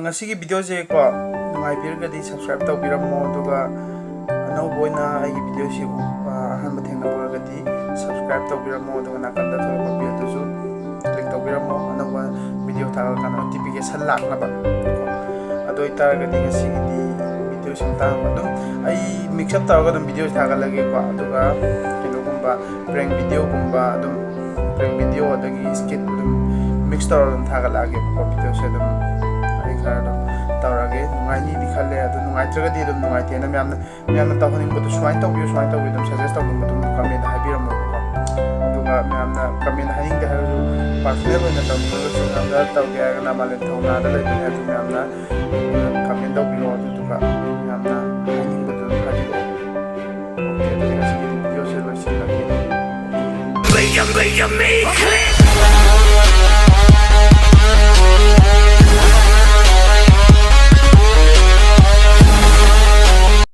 ngasi video je ko nungai pirgadi subscribe tawbiramo aduga anaubo oina ai video si ahanba thengna poragadi subscribe tawbiramo aduga nakanda thorba bell tusu click tawbiramo anauba video thagal kana notification laknaba ado itaragadi ngasi di video simta adum ai mix up tawga dum video thagalage ko aduga kino gumba prank video gumba adum prank video adagi skit dum mix tawra thagalage ko video se dum tawrage nungai ni khale adu nungai tragadi dum nungai tena myamna tawhaning bodu swai tawbiyo dum suggest tawdum bodu comment habiramo ko aduga myamna comment haning de haru personal oina tawbiyo so nanda tawge agana male thona da le bine adu myamna comment tawbiyo aduga myamna haning bodu habiro okay adu ngasi video se lo silaki